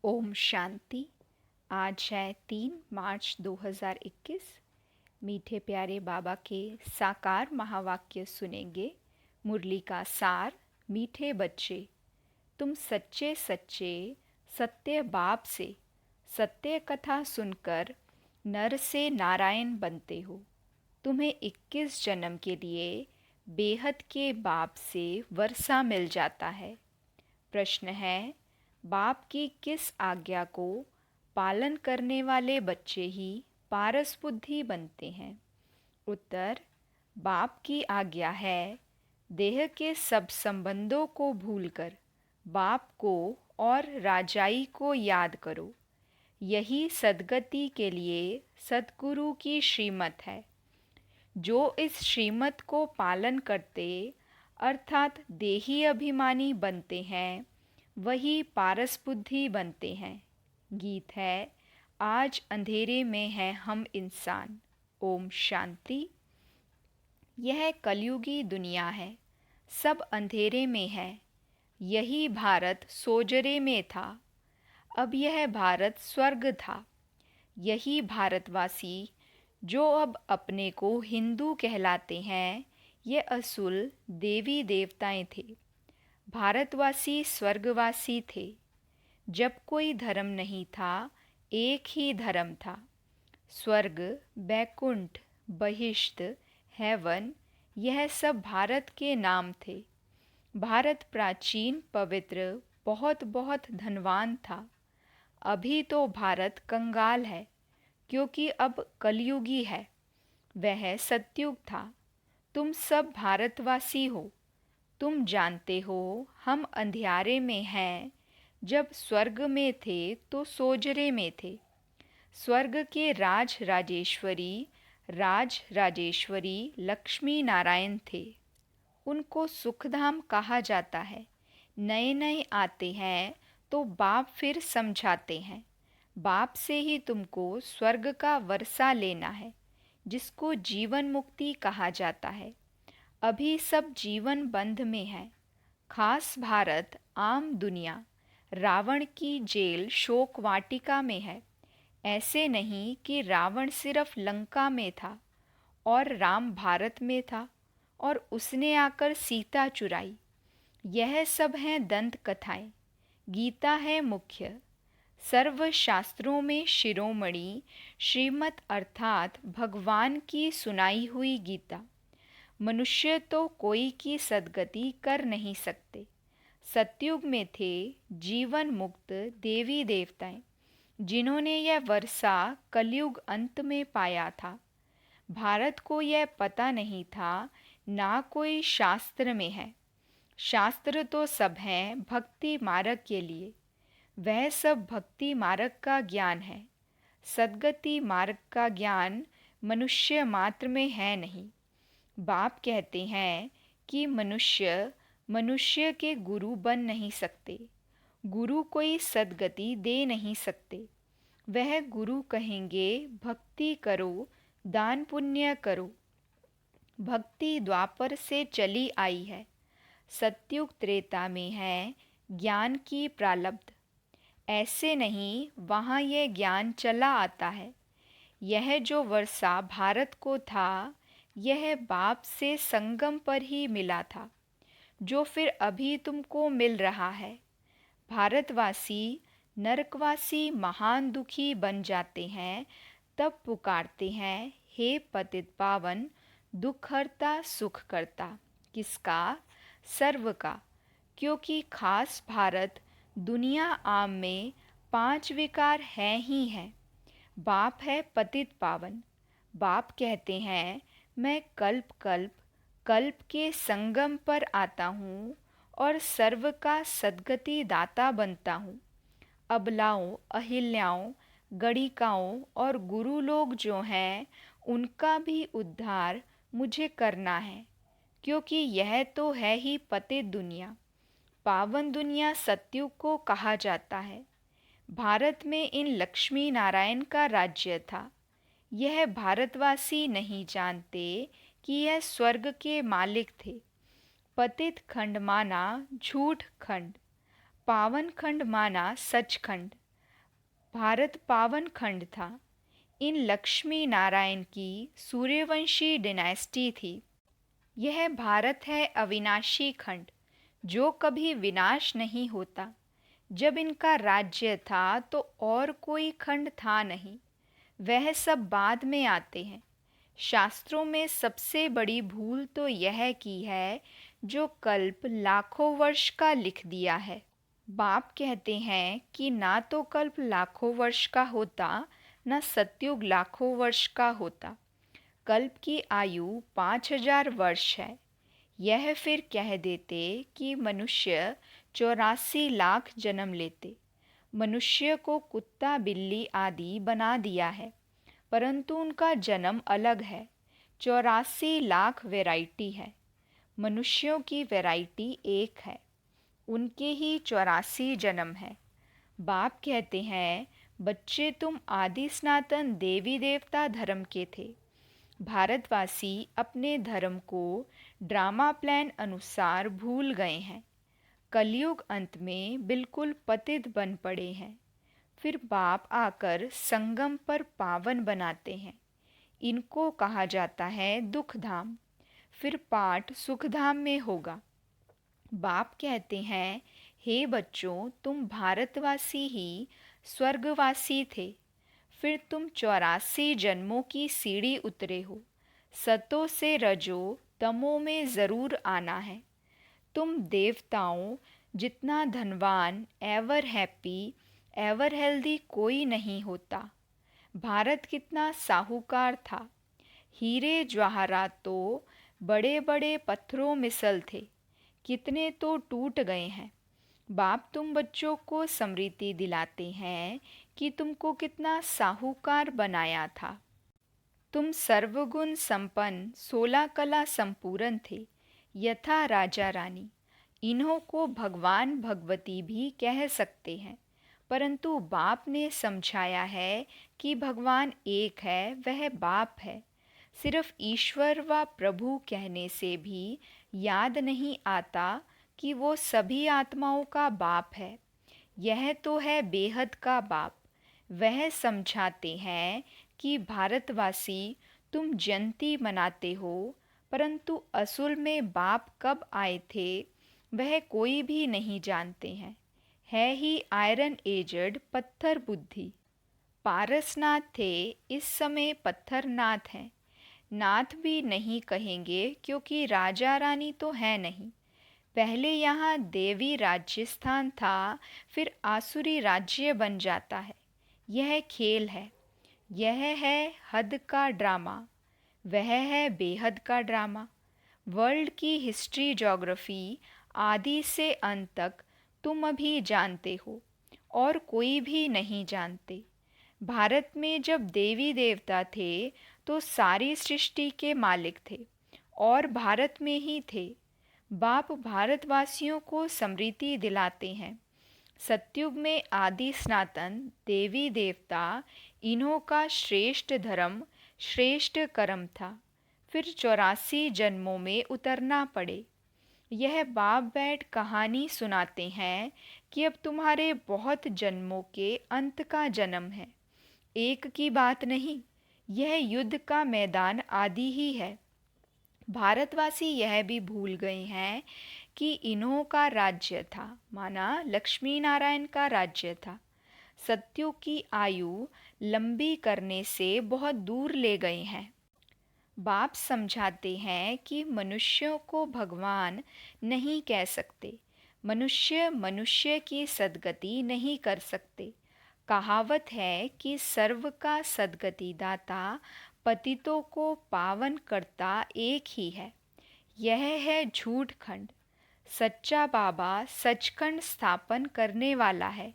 ओम शांति। आज है 3 मार्च 2021। मीठे प्यारे बाबा के साकार महावाक्य सुनेंगे। मुरली का सार। मीठे बच्चे, तुम सच्चे सच्चे सत्य बाप से सत्य कथा सुनकर नर से नारायण बनते हो। तुम्हें 21 जन्म के लिए बेहद के बाप से वर्षा मिल जाता है। प्रश्न है, बाप की किस आज्ञा को पालन करने वाले बच्चे ही पारस बुद्धि बनते हैं? उत्तर, बाप की आज्ञा है, देह के सब संबंधों को भूलकर बाप को और राजाई को याद करो। यही सद्गति के लिए सद्गुरु की श्रीमत है। जो इस श्रीमत को पालन करते अर्थात देही अभिमानी बनते हैं, वही पारस बुद्धि बनते हैं। गीत है, आज अंधेरे में हैं हम इंसान। ओम शांति। यह कलयुगी दुनिया है, सब अंधेरे में है। यही भारत सोजरे में था, अब यह भारत स्वर्ग था। यही भारतवासी जो अब अपने को हिंदू कहलाते हैं, ये असूल देवी देवताएं थे। भारतवासी स्वर्गवासी थे। जब कोई धर्म नहीं था, एक ही धर्म था। स्वर्ग, बैकुंठ, बहिष्ट, हेवन, यह सब भारत के नाम थे। भारत प्राचीन, पवित्र, बहुत बहुत धनवान था। अभी तो भारत कंगाल है, क्योंकि अब कलयुगी है। वह सतयुग था। तुम सब भारतवासी हो। तुम जानते हो हम अंधियारे में हैं। जब स्वर्ग में थे तो सोजरे में थे। स्वर्ग के राज राजेश्वरी लक्ष्मी नारायण थे। उनको सुखधाम कहा जाता है। नए नए आते हैं तो बाप फिर समझाते हैं। बाप से ही तुमको स्वर्ग का वर्षा लेना है, जिसको जीवन मुक्ति कहा जाता है। अभी सब जीवन बंध में है। खास भारत आम दुनिया रावण की जेल शोक वाटिका में है। ऐसे नहीं कि रावण सिर्फ लंका में था और राम भारत में था और उसने आकर सीता चुराई। यह सब हैं दंत कथाएं। गीता है मुख्य। सर्व शास्त्रों में शिरोमणि श्रीमत अर्थात भगवान की सुनाई हुई गीता। मनुष्य तो कोई की सद्गति कर नहीं सकते। सतयुग में थे जीवन मुक्त देवी देवताएं, जिन्होंने यह वर्षा कलयुग अंत में पाया था। भारत को यह पता नहीं था, ना कोई शास्त्र में है। शास्त्र तो सब हैं भक्ति मार्ग के लिए। वह सब भक्ति मार्ग का ज्ञान है। सद्गति मार्ग का ज्ञान मनुष्य मात्र में है नहीं। बाप कहते हैं कि मनुष्य के गुरु बन नहीं सकते। गुरु कोई सद्गति दे नहीं सकते। वह गुरु कहेंगे भक्ति करो, दान पुण्य करो। भक्ति द्वापर से चली आई है। सतयुग त्रेता में है ज्ञान की प्रालब्ध। ऐसे नहीं, वहाँ यह ज्ञान चला आता है। यह जो वर्षा भारत को था, यह बाप से संगम पर ही मिला था, जो फिर अभी तुमको मिल रहा है। भारतवासी नरकवासी महान दुखी बन जाते हैं, तब पुकारते हैं, हे पतित पावन, दुख हरता सुख करता। किसका? सर्व का। क्योंकि खास भारत दुनिया आम में 5 विकार हैं ही हैं। बाप है पतित पावन। बाप कहते हैं, मैं कल्प कल्प कल्प के संगम पर आता हूँ और सर्व का सद्गति दाता बनता हूँ। अबलाओं, अहिल्याओं, गणिकाओं और गुरु लोग जो हैं, उनका भी उद्धार मुझे करना है, क्योंकि यह तो है ही पतित दुनिया। पावन दुनिया सतयुग को कहा जाता है। भारत में इन लक्ष्मी नारायण का राज्य था। यह भारतवासी नहीं जानते कि यह स्वर्ग के मालिक थे। पतित खंड माना झूठ खंड, पावन खंड माना सच खंड। भारत पावन खंड था। इन लक्ष्मी नारायण की सूर्यवंशी डिनेस्टी थी। यह भारत है अविनाशी खंड, जो कभी विनाश नहीं होता। जब इनका राज्य था तो और कोई खंड था नहीं। वह सब बाद में आते हैं। शास्त्रों में सबसे बड़ी भूल तो यह की है जो कल्प लाखों वर्ष का लिख दिया है। बाप कहते हैं कि ना तो कल्प लाखों वर्ष का होता, न सतयुग लाखों वर्ष का होता। कल्प की आयु 5000 वर्ष है। यह फिर कह देते कि मनुष्य 84 लाख जन्म लेते। मनुष्य को कुत्ता बिल्ली आदि बना दिया है, परंतु उनका जन्म अलग है। 84 लाख वैरायटी है। मनुष्यों की वैरायटी एक है, उनके ही 84 जन्म है। बाप कहते हैं, बच्चे तुम आदि सनातन देवी देवता धर्म के थे। भारतवासी अपने धर्म को ड्रामा प्लान अनुसार भूल गए हैं। कलयुग अंत में बिल्कुल पतित बन पड़े हैं। फिर बाप आकर संगम पर पावन बनाते हैं। इनको कहा जाता है दुख धाम। फिर पाठ सुखधाम में होगा। बाप कहते हैं, हे बच्चों, तुम भारतवासी ही स्वर्गवासी थे। फिर तुम 84 जन्मों की सीढ़ी उतरे हो। सतो से रजो तमो में ज़रूर आना है। तुम देवताओं जितना धनवान, एवर हैप्पी, एवर हेल्दी कोई नहीं होता। भारत कितना साहूकार था। हीरे जवाहरात तो बड़े बड़े पत्थरों मिसल थे, कितने तो टूट गए हैं। बाप तुम बच्चों को स्मृति दिलाते हैं कि तुमको कितना साहूकार बनाया था। तुम सर्वगुण संपन्न 16 कला संपूर्ण थे, यथा राजा रानी। इन्हों को भगवान भगवती भी कह सकते हैं, परंतु बाप ने समझाया है कि भगवान एक है, वह बाप है। सिर्फ ईश्वर व प्रभु कहने से भी याद नहीं आता कि वो सभी आत्माओं का बाप है। यह तो है बेहद का बाप। वह समझाते हैं कि भारतवासी तुम जयंती मनाते हो, परंतु असल में बाप कब आए थे वह कोई भी नहीं जानते हैं। है ही आयरन एजड पत्थर बुद्धि। पारसनाथ थे, इस समय पत्थर नाथ हैं। नाथ भी नहीं कहेंगे क्योंकि राजा रानी तो है नहीं। पहले यहाँ देवी राज्य स्थान था, फिर आसुरी राज्य बन जाता है। यह खेल है। यह है हद का ड्रामा, वह है बेहद का ड्रामा। वर्ल्ड की हिस्ट्री ज्योग्राफी आदि से अंत तक तुम अभी जानते हो और कोई भी नहीं जानते। भारत में जब देवी देवता थे तो सारी सृष्टि के मालिक थे और भारत में ही थे। बाप भारतवासियों को स्मृति दिलाते हैं, सतयुग में आदि सनातन देवी देवता, इन्हों का श्रेष्ठ धर्म श्रेष्ठ कर्म था। फिर 84 जन्मों में उतरना पड़े। यह बाप बैठ कहानी सुनाते हैं कि अब तुम्हारे बहुत जन्मों के अंत का जन्म है। एक की बात नहीं, यह युद्ध का मैदान आदि ही है। भारतवासी यह भी भूल गए हैं कि इन्हों का राज्य था, माना लक्ष्मी नारायण का राज्य था। सत्युग की आयु लंबी करने से बहुत दूर ले गए हैं। बाप समझाते हैं कि मनुष्यों को भगवान नहीं कह सकते। मनुष्य मनुष्य की सद्गति नहीं कर सकते। कहावत है कि सर्व का सद्गति दाता, पतितों को पावन करता एक ही है। यह है झूठ खंड। सच्चा बाबा सचखंड स्थापन करने वाला है।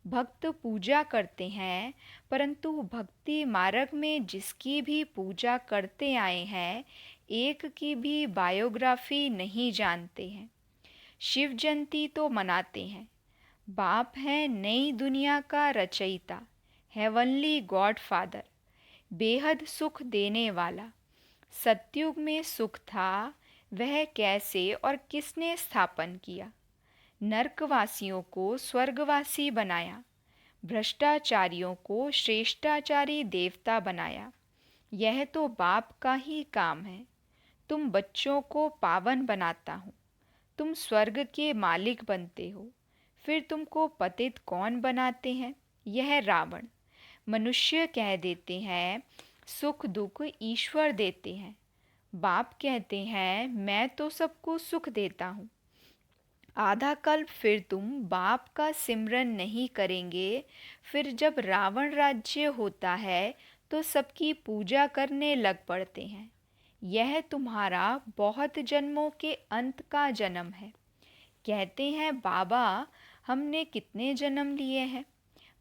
भक्त पूजा करते हैं, परंतु भक्ति मार्ग में जिसकी भी पूजा करते आए हैं, एक की भी बायोग्राफी नहीं जानते हैं। शिव जयंती तो मनाते हैं। बाप है नई दुनिया का रचयिता, हेवनली गॉड फादर, बेहद सुख देने वाला। सतयुग में सुख था, वह कैसे और किसने स्थापन किया? नरकवासियों को स्वर्गवासी बनाया। भ्रष्टाचारियों को श्रेष्ठाचारी देवता बनाया। यह तो बाप का ही काम है। तुम बच्चों को पावन बनाता हूँ। तुम स्वर्ग के मालिक बनते हो, फिर तुमको पतित कौन बनाते हैं? यह रावण। मनुष्य कह देते हैं सुख दुख ईश्वर देते हैं। बाप कहते हैं मैं तो सबको सुख देता हूँ। आधा कल्प फिर तुम बाप का सिमरन नहीं करेंगे, फिर जब रावण राज्य होता है तो सबकी पूजा करने लग पड़ते हैं। यह तुम्हारा बहुत जन्मों के अंत का जन्म है। कहते हैं बाबा हमने कितने जन्म लिए हैं?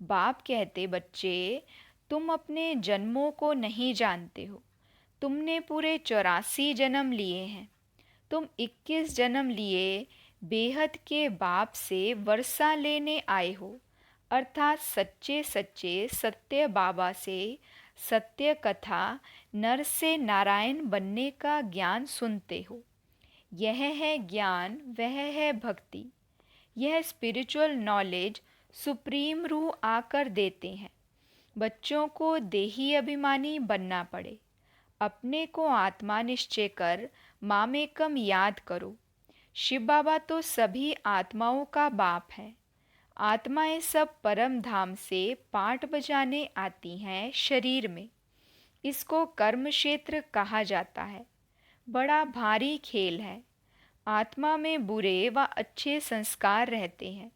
बाप कहते बच्चे तुम अपने जन्मों को नहीं जानते हो। तुमने पूरे 84 जन्म लिए हैं। तुम 21 जन्म लिए बेहद के बाप से वर्षा लेने आए हो, अर्थात सच्चे सच्चे सत्य बाबा से सत्य कथा नर से नारायण बनने का ज्ञान सुनते हो। यह है ज्ञान, वह है भक्ति। यह स्पिरिचुअल नॉलेज सुप्रीम रूह आकर देते हैं। बच्चों को देही अभिमानी बनना पड़े। अपने को आत्मा निश्चय कर मामेकम याद करो। शिव बाबा तो सभी आत्माओं का बाप है। आत्माएं सब परम धाम से पाठ बजाने आती हैं शरीर में। इसको कर्म क्षेत्र कहा जाता है। बड़ा भारी खेल है। आत्मा में बुरे व अच्छे संस्कार रहते हैं।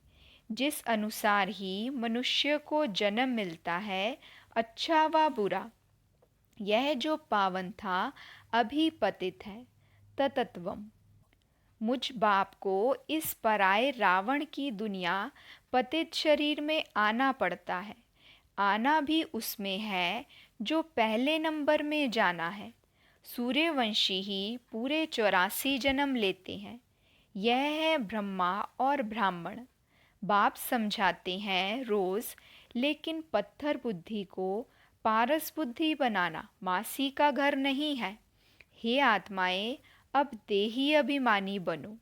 जिस अनुसार ही मनुष्य को जन्म मिलता है, अच्छा व बुरा। यह जो पावन था अभी पतित है। ततत्वम। मुझ बाप को इस पराये रावण की दुनिया पतित शरीर में आना पड़ता है। आना भी उसमें है जो पहले नंबर में जाना है। सूर्यवंशी ही पूरे 84 जन्म लेते हैं। यह है ब्रह्मा और ब्राह्मण। बाप समझाते हैं रोज, लेकिन पत्थर बुद्धि को पारस बुद्धि बनाना मासी का घर नहीं है। हे आत्माएं, अब देही अभिमानी बनो।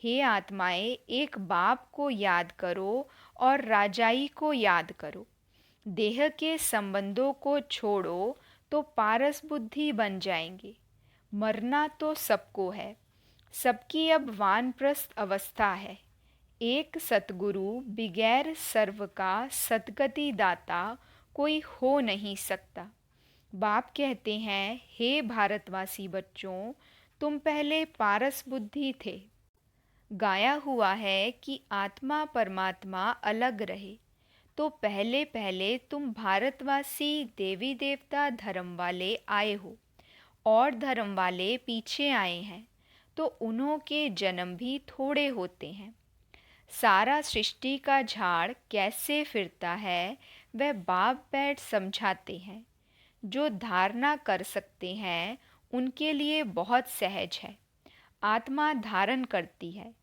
हे आत्माएं, एक बाप को याद करो और राजाई को याद करो। देह के संबंधों को छोड़ो तो पारस बुद्धि बन जाएंगे। मरना तो सबको है। सबकी अब वानप्रस्थ अवस्था है। एक सतगुरु बिगैर सर्व का सदगति दाता कोई हो नहीं सकता। बाप कहते हैं हे भारतवासी बच्चों, तुम पहले पारस बुद्धि थे। गाया हुआ है कि आत्मा परमात्मा अलग रहे, तो पहले पहले तुम भारतवासी देवी देवता धर्म वाले आए हो और धर्म वाले पीछे आए हैं, तो उन्हों के जन्म भी थोड़े होते हैं। सारा सृष्टि का झाड़ कैसे फिरता है वह बाप बैठ समझाते हैं। जो धारणा कर सकते हैं उनके लिए बहुत सहज है। आत्मा धारण करती है।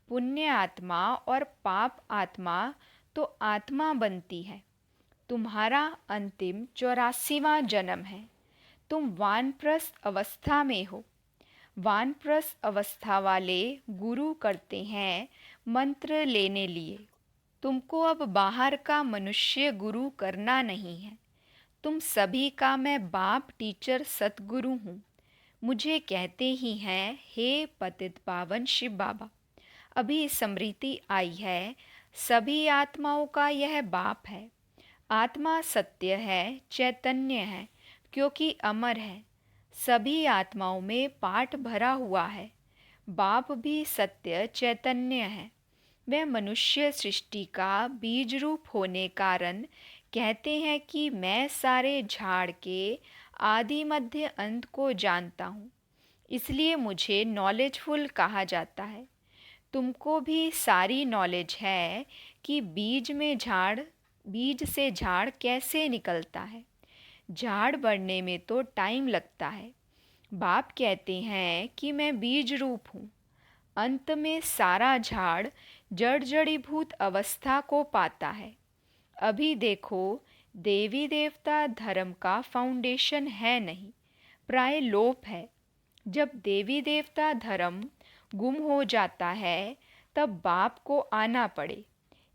पुण्य आत्मा और पाप आत्मा तो आत्मा बनती है। तुम्हारा अंतिम 84वां जन्म है। तुम वानप्रस्थ अवस्था में हो। वानप्रस्थ अवस्था वाले गुरु करते हैं मंत्र लेने लिए। तुमको अब बाहर का मनुष्य गुरु करना नहीं है। तुम सभी का मैं बाप टीचर सतगुरु हूँ। मुझे कहते ही हैं हे पतित पावन शिव बाबा। अभी स्मृति आई है, सभी आत्माओं का यह बाप है। आत्मा सत्य है, चैतन्य है, क्योंकि अमर है। सभी आत्माओं में पाठ भरा हुआ है। बाप भी सत्य चैतन्य है। वह मनुष्य सृष्टि का बीज रूप होने कारण कहते हैं कि मैं सारे झाड़ के आदि मध्य अंत को जानता हूँ, इसलिए मुझे नॉलेजफुल कहा जाता है। तुमको भी सारी नॉलेज है कि बीज से झाड़ कैसे निकलता है। झाड़ बढ़ने में तो टाइम लगता है। बाप कहते हैं कि मैं बीज रूप हूँ। अंत में सारा झाड़ जड़ जड़ीभूत अवस्था को पाता है। अभी देखो, देवी देवता धर्म का फाउंडेशन है नहीं, प्राय लोप है। जब देवी देवता धर्म गुम हो जाता है तब बाप को आना पड़े।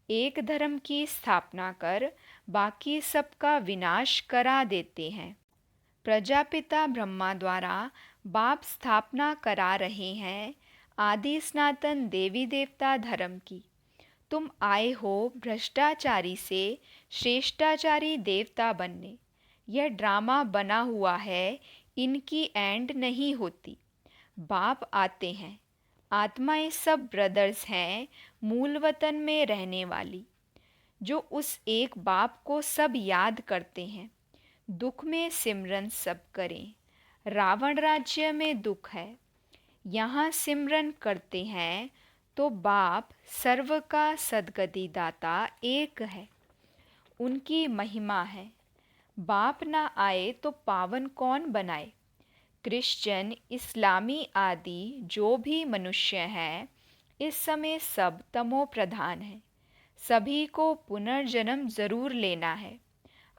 एक धर्म की स्थापना कर बाकी सबका विनाश करा देते हैं। प्रजापिता ब्रह्मा द्वारा बाप स्थापना करा रहे हैं आदि सनातन देवी देवता धर्म की। तुम आए हो भ्रष्टाचारी से श्रेष्ठाचारी देवता बनने। यह ड्रामा बना हुआ है, इनकी एंड नहीं होती। बाप आते हैं, आत्माएं सब ब्रदर्स हैं मूल वतन में रहने वाली, जो उस एक बाप को सब याद करते हैं। दुख में सिमरन सब करें। रावण राज्य में दुख है, यहाँ सिमरन करते हैं तो बाप सर्व का सद्गति दाता एक है, उनकी महिमा है। बाप ना आए तो पावन कौन बनाए। क्रिश्चियन, इस्लामी आदि जो भी मनुष्य हैं इस समय सब तमो प्रधान है। सभी को पुनर्जन्म जरूर लेना है।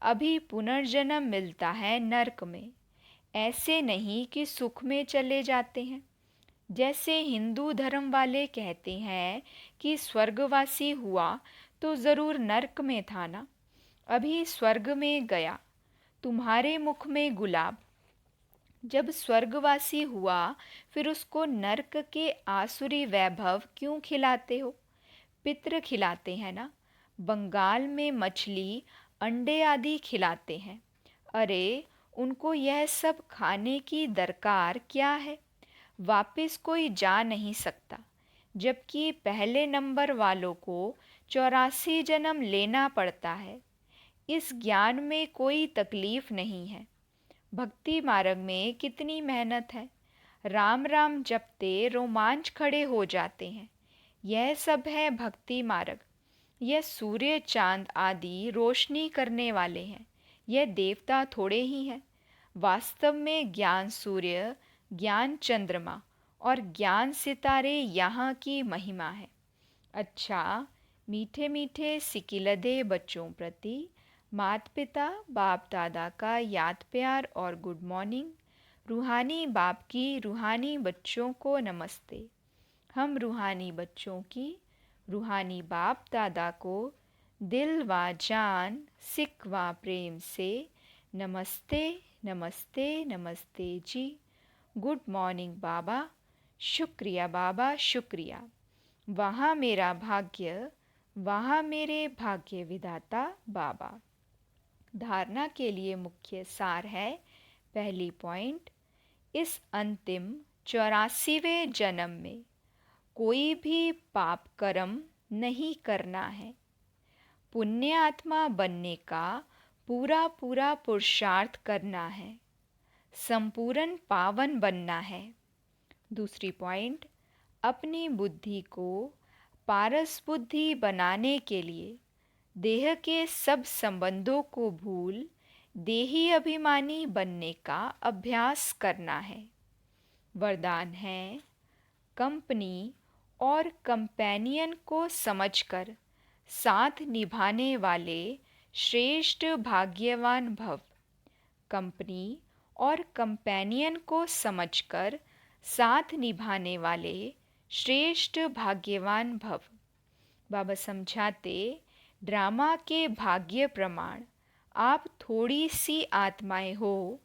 अभी पुनर्जन्म मिलता है नरक में, ऐसे नहीं कि सुख में चले जाते हैं। जैसे हिंदू धर्म वाले कहते हैं कि स्वर्गवासी हुआ तो ज़रूर नरक में था ना। अभी स्वर्ग में गया, तुम्हारे मुख में गुलाब। जब स्वर्गवासी हुआ फिर उसको नरक के आसुरी वैभव क्यों खिलाते हो। पितृ खिलाते हैं ना। बंगाल में मछली अंडे आदि खिलाते हैं। अरे उनको यह सब खाने की दरकार क्या है। वापस कोई जा नहीं सकता, जबकि पहले नंबर वालों को 84 जन्म लेना पड़ता है। इस ज्ञान में कोई तकलीफ नहीं है। भक्ति मार्ग में कितनी मेहनत है। राम राम जपते रोमांच खड़े हो जाते हैं। यह सब है भक्ति मार्ग। यह सूर्य चांद आदि रोशनी करने वाले हैं, यह देवता थोड़े ही हैं। वास्तव में ज्ञान सूर्य, ज्ञान चंद्रमा और ज्ञान सितारे यहाँ की महिमा है। अच्छा, मीठे मीठे सिकिलदे बच्चों प्रति माता पिता बाप दादा का याद प्यार और गुड मॉर्निंग। रूहानी बाप की रूहानी बच्चों को नमस्ते। हम रूहानी बच्चों की रूहानी बाप दादा को दिल व जान सिक व प्रेम से नमस्ते नमस्ते नमस्ते जी। गुड मॉर्निंग बाबा। शुक्रिया बाबा, शुक्रिया। वहाँ मेरा भाग्य, वहाँ मेरे भाग्य विधाता बाबा। धारणा के लिए मुख्य सार है। पहली पॉइंट, इस अंतिम 84वें जन्म में कोई भी पाप कर्म नहीं करना है। पुण्य आत्मा बनने का पूरा पूरा पुरुषार्थ करना है। संपूर्ण पावन बनना है। दूसरी पॉइंट, अपनी बुद्धि को पारस बुद्धि बनाने के लिए देह के सब संबंधों को भूल देही अभिमानी बनने का अभ्यास करना है। वरदान है, कंपनी और कंपेनियन को समझकर साथ निभाने वाले श्रेष्ठ भाग्यवान भव। कंपनी और कंपेनियन को समझकर साथ निभाने वाले श्रेष्ठ भाग्यवान भव। बाबा समझाते, ड्रामा के भाग्य प्रमाण आप थोड़ी सी आत्माएं हो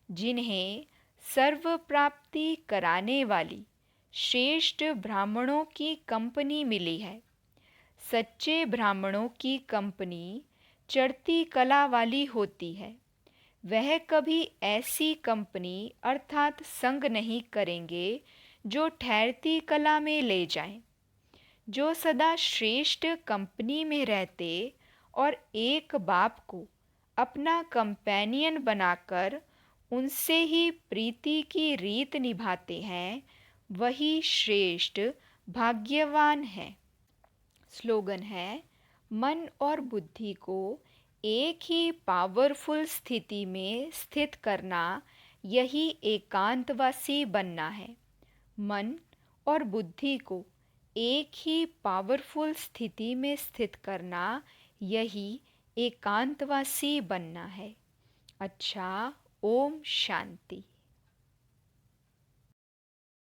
जिन्हें सर्व प्राप्ति कराने वाली श्रेष्ठ ब्राह्मणों की कंपनी मिली है। सच्चे ब्राह्मणों की कंपनी चढ़ती कला वाली होती है। वह कभी ऐसी कंपनी अर्थात संग नहीं करेंगे जो ठहरती कला में ले जाएं। जो सदा श्रेष्ठ कंपनी में रहते और एक बाप को अपना कंपेनियन बनाकर उनसे ही प्रीति की रीत निभाते हैं, वही श्रेष्ठ भाग्यवान है। स्लोगन है, मन और बुद्धि को एक ही पावरफुल स्थिति में स्थित करना, यही एकांतवासी बनना है। मन और बुद्धि को एक ही पावरफुल स्थिति में स्थित करना, यही एकांतवासी बनना है। अच्छा, ओम शांति।